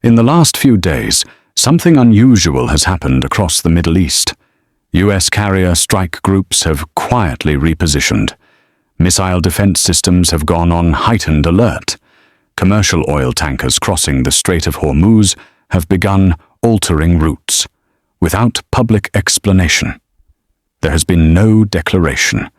In the last few days, something unusual has happened across the Middle East. US carrier strike groups have quietly repositioned. Missile defense systems have gone on heightened alert. Commercial oil tankers crossing the Strait of Hormuz have begun altering routes, without public explanation. There has been no declaration,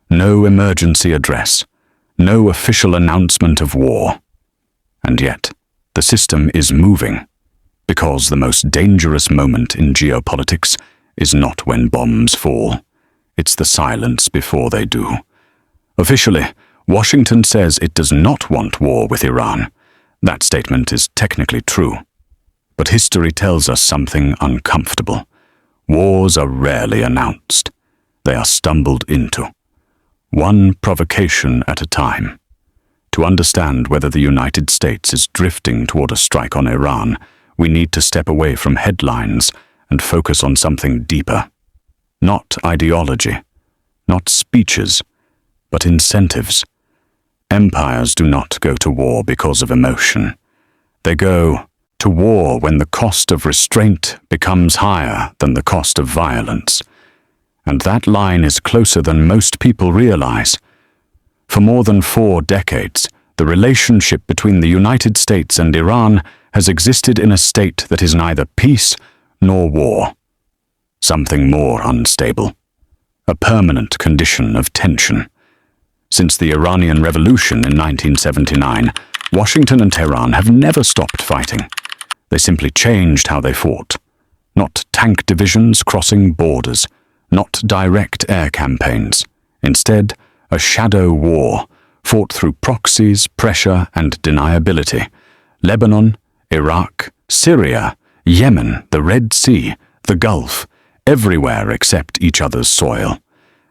no emergency address, no official announcement of war. And yet, the system is moving, because the most dangerous moment in geopolitics is not when bombs fall. It's the silence before they do. Officially, Washington says it does not want war with Iran. That statement is technically true. But history tells us something uncomfortable. Wars are rarely announced. They are stumbled into. One provocation at a time. To understand whether the United States is drifting toward a strike on Iran, we need to step away from headlines and focus on something deeper. Not ideology, not speeches, but incentives. Empires do not go to war because of emotion. They go to war when the cost of restraint becomes higher than the cost of violence. And that line is closer than most people realize. For more than 4 decades, the relationship between the United States and Iran has existed in a state that is neither peace nor war. Something more unstable. A permanent condition of tension. Since the Iranian Revolution in 1979, Washington and Tehran have never stopped fighting. They simply changed how they fought. Not tank divisions crossing borders, not direct air campaigns. Instead, a shadow war, fought through proxies, pressure, and deniability. Lebanon, Iraq, Syria, Yemen, the Red Sea, the Gulf, everywhere except each other's soil.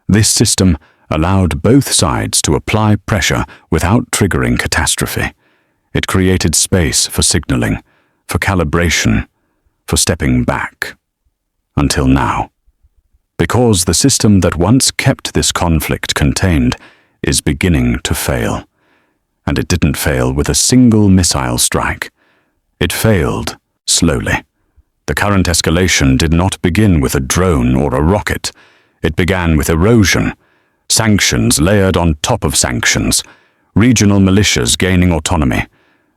This system allowed both sides to apply pressure without triggering catastrophe. It created space for signaling, for calibration, for stepping back. Until now. Because the system that once kept this conflict contained is beginning to fail. And it didn't fail with a single missile strike. It failed slowly. The current escalation did not begin with a drone or a rocket. It began with erosion, sanctions layered on top of sanctions, regional militias gaining autonomy,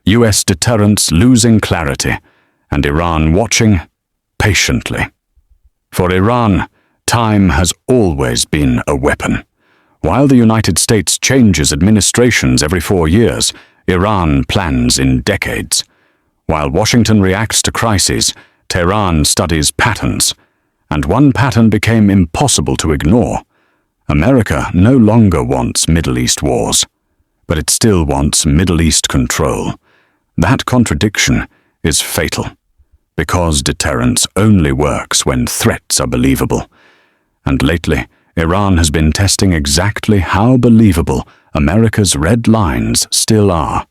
US deterrence losing clarity, and Iran watching patiently. For Iran, time has always been a weapon. While the United States changes administrations every 4 years, Iran plans in decades. While Washington reacts to crises, Tehran studies patterns. And one pattern became impossible to ignore. America no longer wants Middle East wars, but it still wants Middle East control. That contradiction is fatal, because deterrence only works when threats are believable. And lately, Iran has been testing exactly how believable America's red lines still are.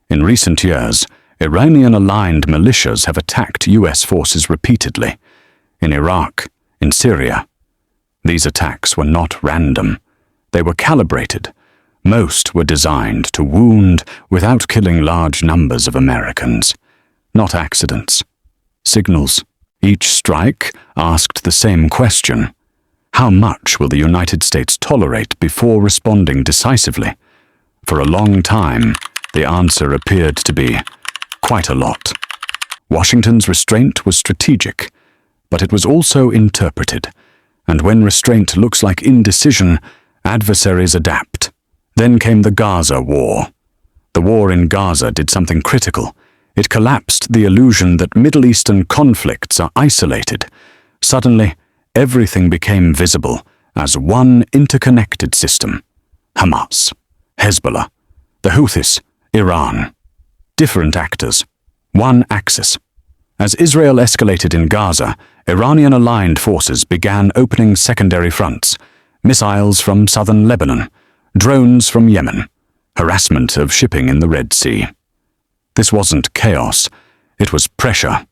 In recent years, Iranian-aligned militias have attacked US forces repeatedly, in Iraq, in Syria. These attacks were not random. They were calibrated. Most were designed to wound without killing large numbers of Americans. Not accidents. Signals. Each strike asked the same question. How much will the United States tolerate before responding decisively? For a long time, the answer appeared to be quite a lot. Washington's restraint was strategic, but it was also interpreted. And when restraint looks like indecision, adversaries adapt. Then came the Gaza war. The war in Gaza did something critical. It collapsed the illusion that Middle Eastern conflicts are isolated. Suddenly, everything became visible as one interconnected system. Hamas, Hezbollah, the Houthis, Iran. Different actors, one axis. As Israel escalated in Gaza, Iranian-aligned forces began opening secondary fronts. Missiles from southern Lebanon, drones from Yemen, harassment of shipping in the Red Sea. This wasn't chaos, it was pressure.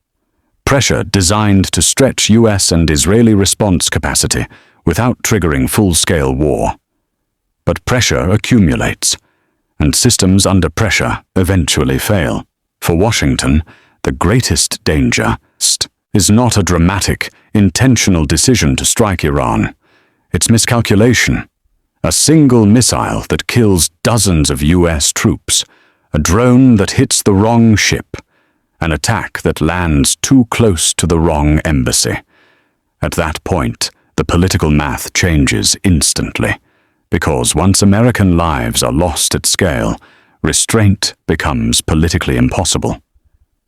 Pressure designed to stretch US and Israeli response capacity without triggering full-scale war. But pressure accumulates, and systems under pressure eventually fail. For Washington, the greatest danger is not a dramatic, intentional decision to strike Iran. It's miscalculation. A single missile that kills dozens of US troops, a drone that hits the wrong ship, an attack that lands too close to the wrong embassy. At that point, the political math changes instantly, because once American lives are lost at scale, restraint becomes politically impossible.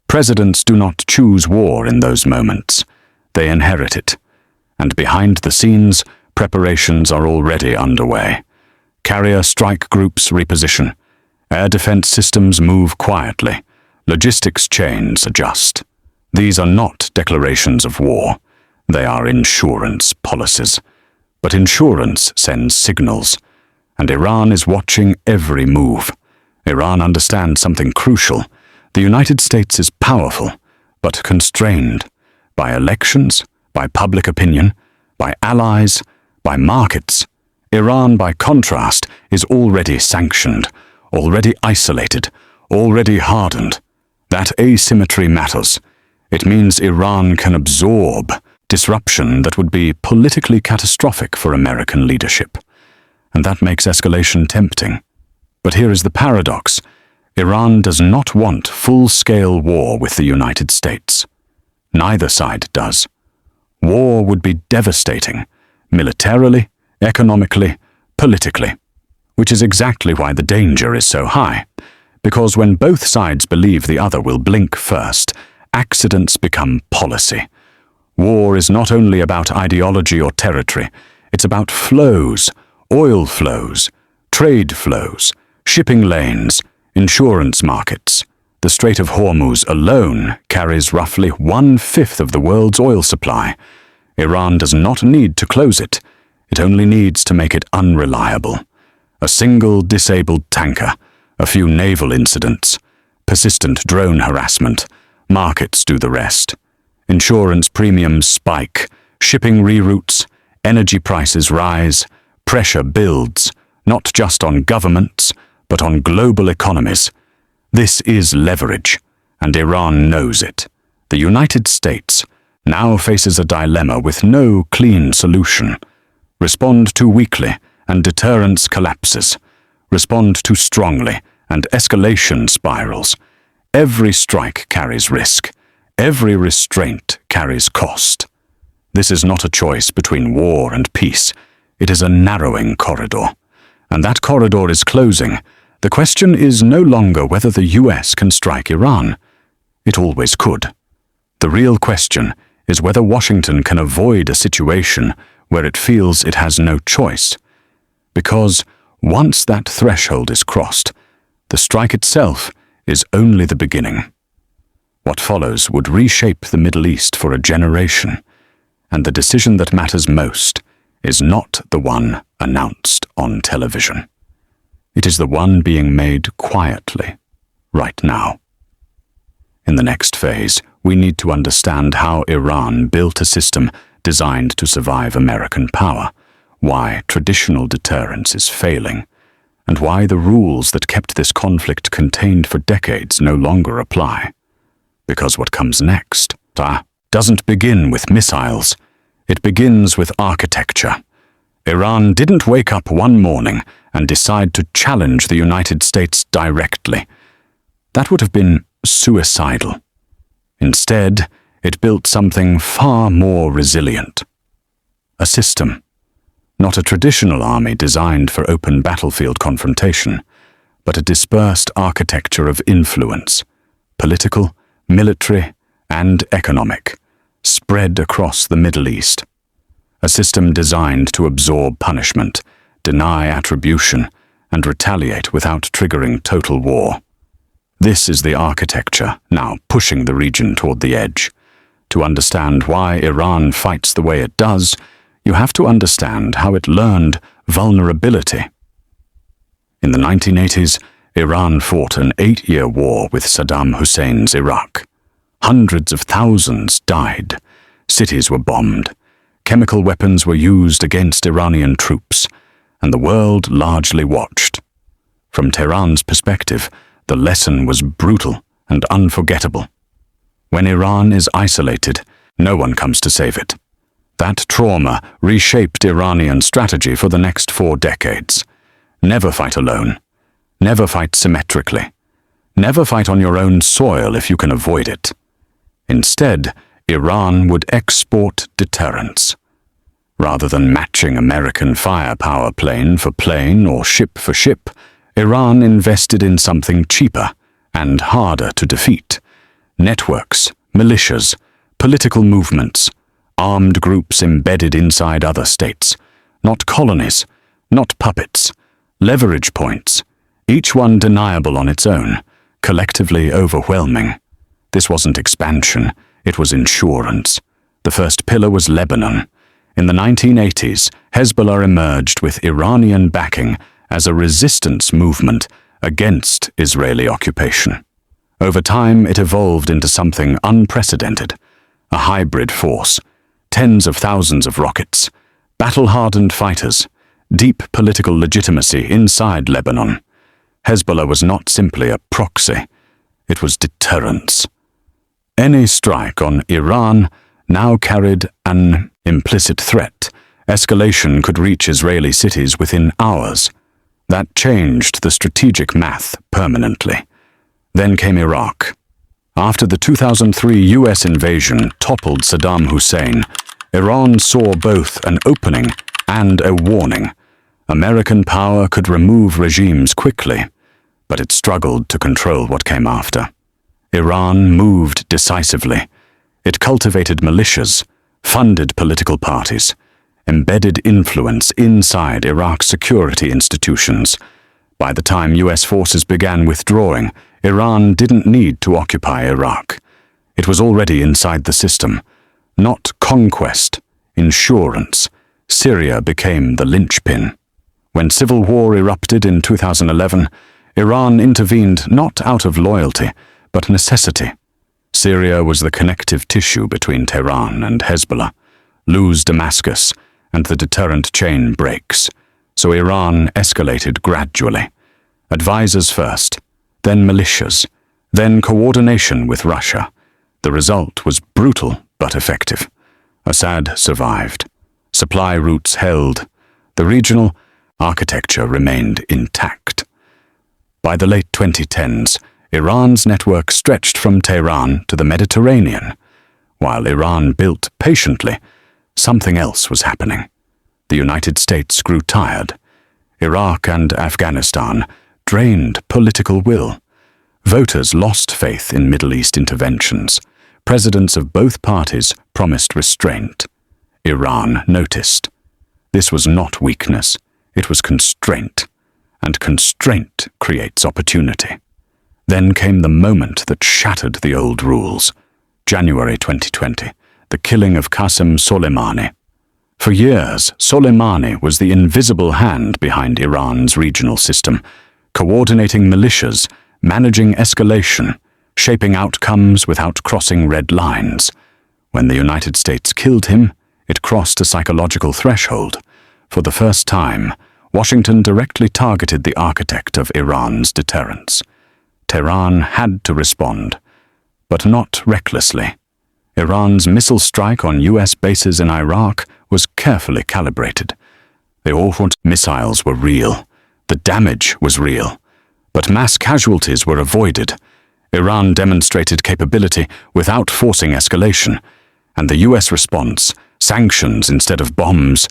Presidents do not choose war in those moments. They inherit it. And behind the scenes, preparations are already underway. Carrier strike groups reposition. Air defense systems move quietly. Logistics chains adjust. These are not declarations of war. They are insurance policies. But insurance sends signals. And Iran is watching every move. Iran understands something crucial. The United States is powerful, but constrained by elections, by public opinion, by allies, by markets. Iran, by contrast, is already sanctioned, already isolated, already hardened. That asymmetry matters. It means Iran can absorb disruption that would be politically catastrophic for American leadership. And that makes escalation tempting. But here is the paradox. Iran does not want full-scale war with the United States. Neither side does. War would be devastating, militarily, economically, politically, which is exactly why the danger is so high. Because when both sides believe the other will blink first, accidents become policy. War is not only about ideology or territory, it's about flows, oil flows, trade flows, shipping lanes, insurance markets. The Strait of Hormuz alone carries roughly 1/5 of the world's oil supply. Iran does not need to close it. It only needs to make it unreliable. A single disabled tanker, a few naval incidents, persistent drone harassment. Markets do the rest. Insurance premiums spike, shipping reroutes, energy prices rise, pressure builds, not just on governments, but on global economies. This is leverage, and Iran knows it. The United States now faces a dilemma with no clean solution. Respond too weakly, and deterrence collapses. Respond too strongly, and escalation spirals. Every strike carries risk. Every restraint carries cost. This is not a choice between war and peace. It is a narrowing corridor. And that corridor is closing. The question is no longer whether the US can strike Iran. It always could. The real question is whether Washington can avoid a situation where it feels it has no choice. Because once that threshold is crossed, the strike itself is only the beginning. What follows would reshape the Middle East for a generation, and the decision that matters most is not the one announced on television. It is the one being made quietly, right now. In the next phase, we need to understand how Iran built a system designed to survive American power, why traditional deterrence is failing, and why the rules that kept this conflict contained for decades no longer apply. Because what comes next doesn't begin with missiles. It begins with architecture. Iran didn't wake up one morning and decide to challenge the United States directly. That would have been suicidal. Instead, it built something far more resilient. A system. Not a traditional army designed for open battlefield confrontation, but a dispersed architecture of influence, political, military, and economic, spread across the Middle East. A system designed to absorb punishment, deny attribution, and retaliate without triggering total war. This is the architecture now pushing the region toward the edge. To understand why Iran fights the way it does, you have to understand how it learned vulnerability. In the 1980s, Iran fought an 8-year war with Saddam Hussein's Iraq. Hundreds of thousands died. Cities were bombed. Chemical weapons were used against Iranian troops, and the world largely watched. From Tehran's perspective, the lesson was brutal and unforgettable. When Iran is isolated, no one comes to save it. That trauma reshaped Iranian strategy for the next 4 decades. Never fight alone. Never fight symmetrically. Never fight on your own soil if you can avoid it. Instead, Iran would export deterrence. Rather than matching American firepower plane for plane or ship for ship, Iran invested in something cheaper and harder to defeat. Networks, militias, political movements, armed groups embedded inside other states. Not colonies, not puppets, leverage points, each one deniable on its own, collectively overwhelming. This wasn't expansion, it was insurance. The first pillar was Lebanon. In the 1980s, Hezbollah emerged with Iranian backing as a resistance movement against Israeli occupation. Over time, it evolved into something unprecedented, a hybrid force, tens of thousands of rockets, battle-hardened fighters, deep political legitimacy inside Lebanon. Hezbollah was not simply a proxy, it was deterrence. Any strike on Iran now carried an implicit threat. Escalation could reach Israeli cities within hours. That changed the strategic math permanently. Then came Iraq. After the 2003 US invasion toppled Saddam Hussein, Iran saw both an opening and a warning. American power could remove regimes quickly, but it struggled to control what came after. Iran moved decisively. It cultivated militias, funded political parties, embedded influence inside Iraq's security institutions. By the time US forces began withdrawing, Iran didn't need to occupy Iraq. It was already inside the system. Not conquest, insurance. Syria became the linchpin. When civil war erupted in 2011, Iran intervened not out of loyalty, but necessity. Syria was the connective tissue between Tehran and Hezbollah. Lose Damascus, and the deterrent chain breaks. So Iran escalated gradually. Advisors first, then militias, then coordination with Russia. The result was brutal but effective. Assad survived. Supply routes held. The regional architecture remained intact. By the late 2010s, Iran's network stretched from Tehran to the Mediterranean. While Iran built patiently, something else was happening. The United States grew tired. Iraq and Afghanistan drained political will. Voters lost faith in Middle East interventions. Presidents of both parties promised restraint. Iran noticed. This was not weakness, it was constraint. And constraint creates opportunity. Then came the moment that shattered the old rules. January 2020, the killing of Qassem Soleimani. For years, Soleimani was the invisible hand behind Iran's regional system, coordinating militias, managing escalation, shaping outcomes without crossing red lines. When the United States killed him, it crossed a psychological threshold. For the first time, Washington directly targeted the architect of Iran's deterrence. Tehran had to respond, but not recklessly. Iran's missile strike on US bases in Iraq was carefully calibrated. The Orhut missiles were real. The damage was real. But mass casualties were avoided. Iran demonstrated capability without forcing escalation, and the US response, sanctions instead of bombs,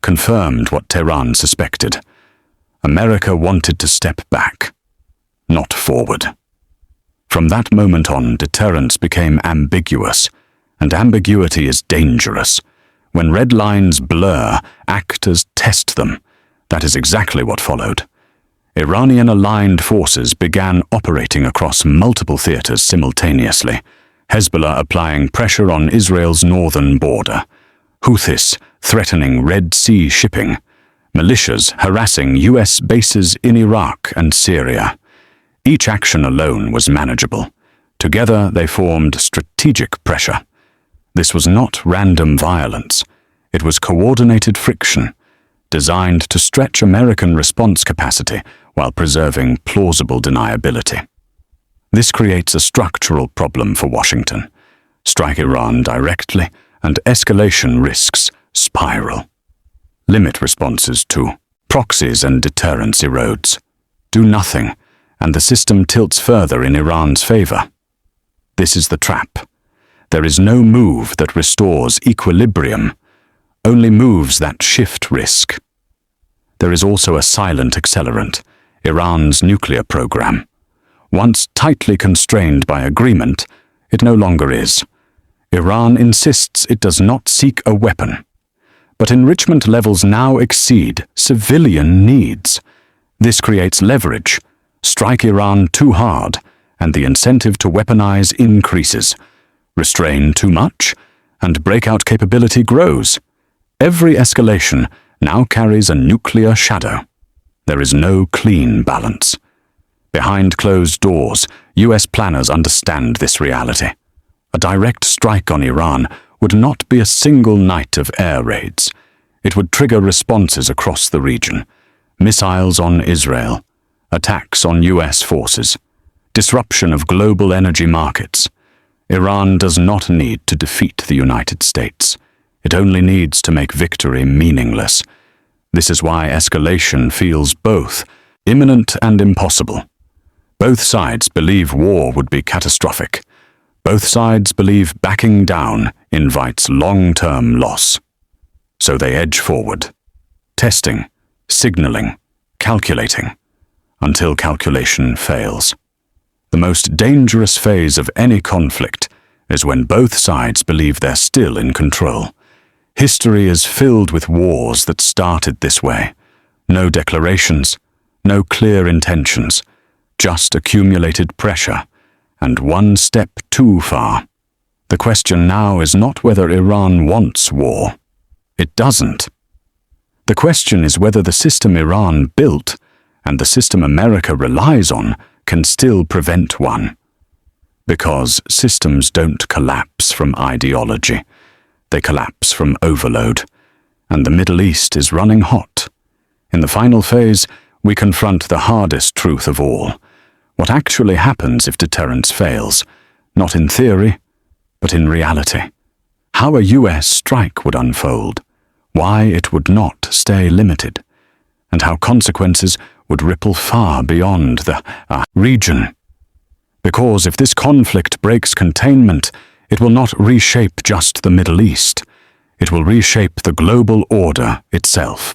confirmed what Tehran suspected. America wanted to step back, not forward. From that moment on, deterrence became ambiguous, and ambiguity is dangerous. When red lines blur, actors test them. That is exactly what followed. Iranian-aligned forces began operating across multiple theaters simultaneously. Hezbollah applying pressure on Israel's northern border. Houthis threatening Red Sea shipping. Militias harassing US bases in Iraq and Syria. Each action alone was manageable. Together they formed strategic pressure. This was not random violence. It was coordinated friction, designed to stretch American response capacity while preserving plausible deniability. This creates a structural problem for Washington. Strike Iran directly, and escalation risks spiral. Limit responses to proxies and deterrence erodes. Do nothing, and the system tilts further in Iran's favor. This is the trap. There is no move that restores equilibrium, only moves that shift risk. There is also a silent accelerant, Iran's nuclear program. Once tightly constrained by agreement, it no longer is. Iran insists it does not seek a weapon. But enrichment levels now exceed civilian needs. This creates leverage. Strike Iran too hard, and the incentive to weaponize increases. Restrain too much, and breakout capability grows. Every escalation now carries a nuclear shadow. There is no clean balance. Behind closed doors, US planners understand this reality. A direct strike on Iran would not be a single night of air raids. It would trigger responses across the region. Missiles on Israel, attacks on US forces, disruption of global energy markets. Iran does not need to defeat the United States. It only needs to make victory meaningless. This is why escalation feels both imminent and impossible. Both sides believe war would be catastrophic. Both sides believe backing down invites long-term loss. So they edge forward, testing, signaling, calculating, until calculation fails. The most dangerous phase of any conflict is when both sides believe they're still in control. History is filled with wars that started this way. No declarations, no clear intentions, just accumulated pressure, and one step too far. The question now is not whether Iran wants war. It doesn't. The question is whether the system Iran built and the system America relies on can still prevent one. Because systems don't collapse from ideology. They collapse from overload. And the Middle East is running hot. In the final phase, we confront the hardest truth of all. What actually happens if deterrence fails, not in theory, but in reality. How a US strike would unfold, why it would not stay limited, and how consequences would ripple far beyond the region. Because if this conflict breaks containment, it will not reshape just the Middle East. It will reshape the global order itself.